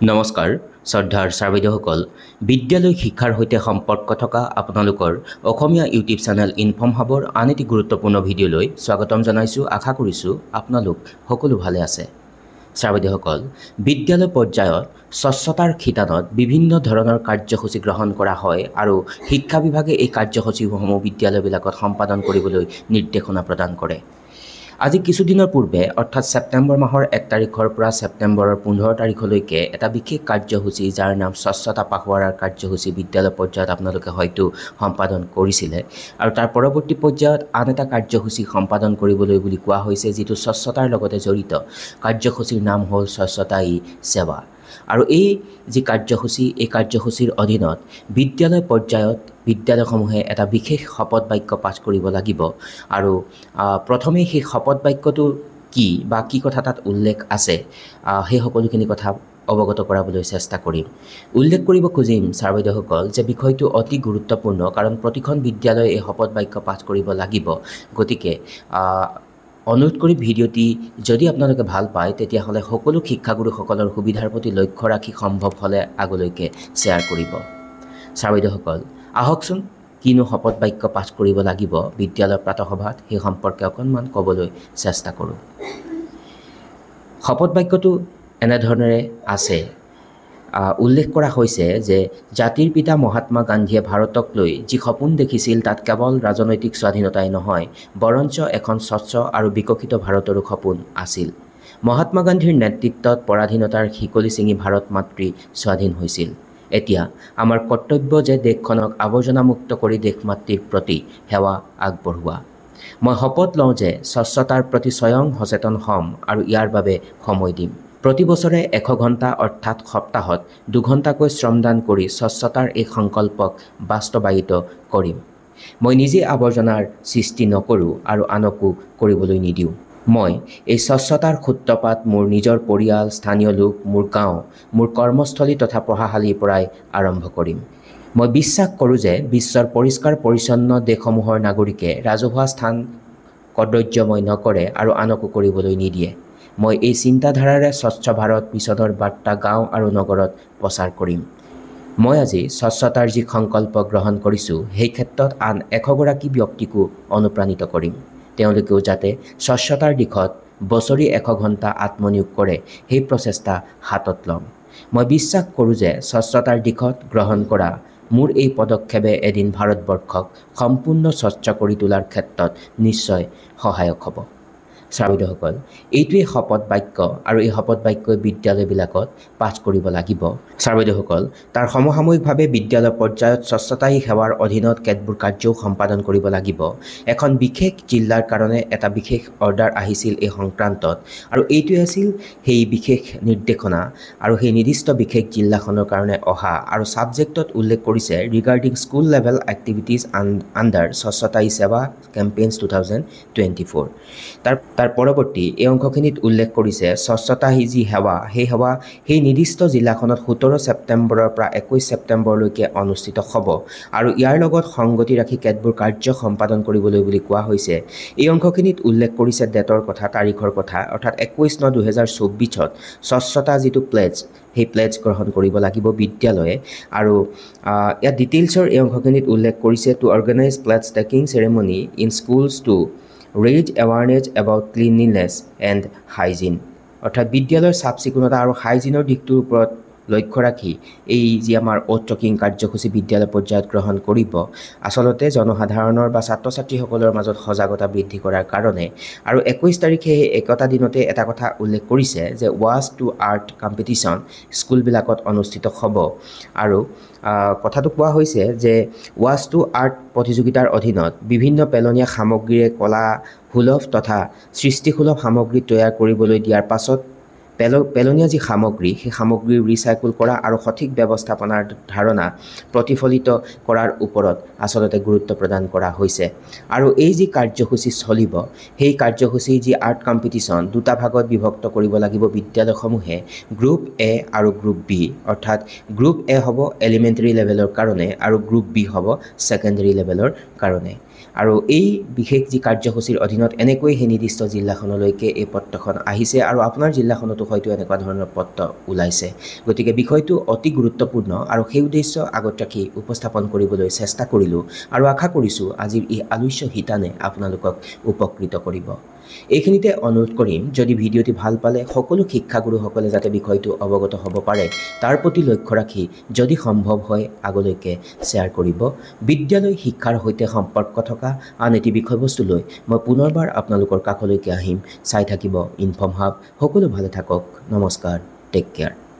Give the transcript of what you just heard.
নমস্কাৰ শ্ৰদ্ধাৰ ছাৰবাইদেউসকল বিদ্যালয় শিক্ষাৰ সৈতে সম্পৰ্ক থকা আপোনালোকৰ অসমীয়া ইউটিউব চেনেল ইনফৰ্ম হাবৰ আন এটি গুৰুত্বপূৰ্ণ ভিডিঅ'লৈ স্বাগতম জনাইছোঁ। আশা কৰিছোঁ আপোনালোক সকলো ভালে আছে। ছাৰবাইদেউসকল বিদ্যালয় পৰ্যায়ত স্বচ্ছতাৰ শিতানত বিভিন্ন ধৰণৰ কাৰ্যসূচী গ্ৰহণ কৰা হয় আৰু শিক্ষা বিভাগে এই কাৰ্যসূচীসমূহ বিদ্যালয়বিলাকত সম্পাদন কৰিবলৈ নিৰ্দেশনা প্ৰদান কৰে। আজি কিছুদিনৰ পূৰ্বে অৰ্থাৎ ছেপ্টেম্বৰ মাহৰ 1 তাৰিখৰ পৰা ছেপ্টেম্বৰৰ 15 তাৰিখলৈকে এটা বিশেষ কাৰ্যসূচী যাৰ নাম স্বচ্ছতা পাখৱাৰাৰ কাৰ্যসূচী বিদ্যালয় পৰ্যায়ত আপোনালোকে হয়তো সম্পাদন কৰিছিলে আৰু তাৰ পৰৱৰ্তী পৰ্যায়ত আন এটা কাৰ্যসূচী সম্পাদন কৰিবলৈ বুলি কোৱা হৈছে, যিটো স্বচ্ছতাৰ লগতে জড়িত। কাৰ্যসূচীৰ নাম হ'ল স্বচ্ছতা ই সেৱা। আৰু এই যি কাৰ্যসূচী, এই কাৰ্যসূচীৰ অধীনত বিদ্যালয় পৰ্যায়ত বিদ্যালয়সমূহে এটা বিশেষ শপত বাক্য পাঠ কৰিব লাগিব আৰু প্ৰথমে সেই শপত বাক্যটো কি বা কি কথা তাত উল্লেখ আছে সেই সকলোখিনি কথা অৱগত কৰাবলৈ চেষ্টা কৰিম। উল্লেখ কৰিব খুজিম ছাৰবাইদেউসকল যে বিষয়টো অতি গুৰুত্বপূৰ্ণ, কাৰণ প্ৰতিখন বিদ্যালয়ে এই শপত বাক্য পাঠ কৰিব লাগিব। গতিকে অনুৰোধ কৰি ভিডিঅ'টি যদি আপোনালোকে ভাল পায় তেতিয়াহ'লে সকলো শিক্ষাগুৰুসকলৰ সুবিধাৰ প্ৰতি লক্ষ্য ৰাখি সম্ভৱ হ'লে আগলৈকে শ্বেয়াৰ কৰিব। ছাৰবাইদেউসকল আহকচোন কিনো শপত বাক্য পাঠ কৰিব লাগিব বিদ্যালয়ৰ প্ৰাতঃসভাত সেই সম্পৰ্কে অকণমান ক'বলৈ চেষ্টা কৰোঁ। শপত বাক্যটো এনেধৰণেৰে আছে। উল্লেখ কৰা হৈছে যে জাতিৰ পিতা মহাত্মা গান্ধীয়ে ভাৰতক লৈ যি সপোন দেখিছিল তাত কেৱল ৰাজনৈতিক স্বাধীনতাই নহয়, বৰঞ্চ এখন স্বচ্ছ আৰু বিকশিত ভাৰতৰো সপোন আছিল। মহাত্মা গান্ধীৰ নেতৃত্বত পৰাধীনতাৰ শিকলি ছিঙি ভাৰত মাতৃ স্বাধীন হৈছিল। এতিয়া আমাৰ কৰ্তব্য যে দেশখনক আৱৰ্জনামুক্ত কৰি দেশমাতৃৰ প্ৰতি সেৱা আগবঢ়োৱা। মই শপত লওঁ যে স্বচ্ছতাৰ প্ৰতি স্বয়ং সচেতন হ'ম আৰু ইয়াৰ বাবে সময় দিম। প্ৰতি বছৰে 100 ঘণ্টা অৰ্থাৎ সপ্তাহত 2 ঘণ্টাকৈ শ্ৰমদান কৰি স্বচ্ছতাৰ এই সংকল্পক বাস্তৱায়িত কৰিম। মই নিজে আৱৰ্জনাৰ সৃষ্টি নকৰোঁ আৰু আনকো কৰিবলৈ নিদিওঁ। মই এই স্বচ্ছতাৰ সূত্ৰপাত মোৰ নিজৰ পৰিয়াল, স্থানীয় লোক, মোৰ গাঁও, মোৰ কৰ্মস্থলী তথা পঢ়াশালীৰ পৰাই আৰম্ভ কৰিম। মই বিশ্বাস কৰোঁ যে বিশ্বৰ পৰিষ্কাৰ পৰিচ্ছন্ন দেশসমূহৰ নাগৰিকে ৰাজহুৱা স্থান কদৰ্যময় নকৰে আৰু আনকো কৰিবলৈ নিদিয়ে। মই এই চিন্তাধাৰাৰে স্বচ্ছ ভাৰত মিছনৰ বাৰ্তা গাঁও আৰু নগৰত প্ৰচাৰ কৰিম। মই আজি স্বচ্ছতাৰ যি সংকল্প গ্ৰহণ কৰিছোঁ সেই ক্ষেত্ৰত আন 100 গৰাকী ব্যক্তিকো অনুপ্ৰাণিত কৰিম। তেওঁলোকেও যাতে স্বচ্ছতাৰ দিশত বছৰি 100 ঘণ্টা আত্মনিয়োগ কৰে সেই প্ৰচেষ্টা হাতত ল'ম। মই বিশ্বাস কৰোঁ যে স্বচ্ছতাৰ দিশত গ্ৰহণ কৰা মোৰ এই পদক্ষেপে এদিন ভাৰতবৰ্ষক সম্পূৰ্ণ স্বচ্ছ কৰি তোলাৰ ক্ষেত্ৰত নিশ্চয় সহায়ক হ'ব। ছাৰবাইদেউসকল এইটোৱেই শপত বাক্য আৰু এই শপত বাক্যই বিদ্যালয়বিলাকত পাঠ কৰিব লাগিব। ছাৰবাইদেউসকল তাৰ সমসাময়িকভাৱে বিদ্যালয় পৰ্যায়ত স্বচ্ছতা ই সেৱাৰ অধীনত কেতবোৰ কাৰ্যও সম্পাদন কৰিব লাগিব। এখন বিশেষ জিলাৰ কাৰণে এটা বিশেষ অৰ্ডাৰ আহিছিল এই সংক্ৰান্তত আৰু এইটোৱে আছিল সেই বিশেষ নিৰ্দেশনা আৰু সেই নিৰ্দিষ্ট বিশেষ জিলাখনৰ কাৰণে অহা আৰু ছাবজেক্টত উল্লেখ কৰিছে regarding school level activities under স্বচ্ছতা ই সেৱা কেম্পেইনছ 2024। তাৰ পৰৱৰ্তী এই অংশখিনিত উল্লেখ কৰিছে স্বচ্ছতা হি যি সেৱা সেই নিৰ্দিষ্ট জিলাখনত 17 ছেপ্টেম্বৰৰ পৰা 21 ছেপ্টেম্বৰলৈকে অনুষ্ঠিত হ'ব আৰু ইয়াৰ লগত সংগতি ৰাখি কেতবোৰ কাৰ্য সম্পাদন কৰিবলৈ বুলি কোৱা হৈছে। এই অংশখিনিত উল্লেখ কৰিছে ডেটৰ কথা, তাৰিখৰ কথা, অৰ্থাৎ 21/9/2024ত স্বচ্ছতা যিটো প্লেজ সেই প্লেজ গ্ৰহণ কৰিব লাগিব বিদ্যালয়ে। আৰু ইয়াত ডিটেইলছৰ এই অংশখিনিত উল্লেখ কৰিছে to organise pledge taking ceremony in schools to raise awareness about cleanliness and hygiene, অৰ্থাৎ বিদ্যালয়ৰ চাফ চিকুণতা আৰু হাইজিনৰ দিশটোৰ ওপৰত লক্ষ্য ৰাখি এই যি আমাৰ অ'থ টকিং কাৰ্যসূচী বিদ্যালয় পৰ্যায়ত গ্ৰহণ কৰিব, আচলতে জনসাধাৰণৰ বা ছাত্ৰ ছাত্ৰীসকলৰ মাজত সজাগতা বৃদ্ধি কৰাৰ কাৰণে। আৰু 21 তাৰিখে সেই একেটা দিনতে এটা কথা উল্লেখ কৰিছে যে ৱাচ টু আৰ্ট কম্পিটিশ্যন স্কুলবিলাকত অনুষ্ঠিত হ'ব আৰু কথাটো কোৱা হৈছে যে ৱাচ টু আৰ্ট প্ৰতিযোগিতাৰ অধীনত বিভিন্ন পেলনীয়া সামগ্ৰীৰে কলা সুলভ তথা সৃষ্টিসুলভ সামগ্ৰী তৈয়াৰ কৰিবলৈ দিয়াৰ পাছত পেলনীয়া যি সামগ্ৰী সেই সামগ্ৰী ৰিচাইকেল কৰা আৰু সঠিক ব্যৱস্থাপনাৰ ধাৰণা প্ৰতিফলিত কৰাৰ ওপৰত আচলতে গুৰুত্ব প্ৰদান কৰা হৈছে। আৰু এই যি কাৰ্যসূচী চলিব সেই কাৰ্যসূচী যি আৰ্ট কম্পিটিশ্যন দুটা ভাগত বিভক্ত কৰিব লাগিব বিদ্যালয়সমূহে, গ্ৰুপ এ আৰু গ্ৰুপ বি, অৰ্থাৎ গ্ৰুপ এ হ'ব এলিমেণ্টেৰী লেভেলৰ কাৰণে আৰু গ্ৰুপ বি হ'ব ছেকেণ্ডেৰী লেভেলৰ কাৰণে। আৰু এই বিশেষ যি কাৰ্যসূচীৰ অধীনত এনেকৈ সেই নিৰ্দিষ্ট জিলাখনলৈকে এই পত্ৰখন আহিছে আৰু আপোনাৰ জিলাখনতো হয়তো এনেকুৱা ধৰণৰ পত্ৰ ওলাইছে। গতিকে বিষয়টো অতি গুৰুত্বপূৰ্ণ আৰু সেই উদ্দেশ্য আগত ৰাখি উপস্থাপন কৰিবলৈ চেষ্টা কৰিলোঁ আৰু আশা কৰিছোঁ আজিৰ এই আলোচ্য শিতানে আপোনালোকক উপকৃত কৰিব। এইখিনিতে অনুৰোধ কৰিম, যদি ভিডিঅ'টি ভাল পালে সকলো শিক্ষাগুৰুসকলে যাতে বিষয়টো অৱগত হ'ব পাৰে তাৰ প্ৰতি লক্ষ্য ৰাখি যদি সম্ভৱ হয় আগলৈকে শ্বেয়াৰ কৰিব। বিদ্যালয় শিক্ষাৰ সৈতে সম্পৰ্ক থকা আন এটি বিষয়বস্তু লৈ মই পুনৰবাৰ আপোনালোকৰ কাষলৈকে আহিম। চাই থাকিব ইনফৰ্ম হাব। সকলো ভালে থাকক। নমস্কাৰ। Take care.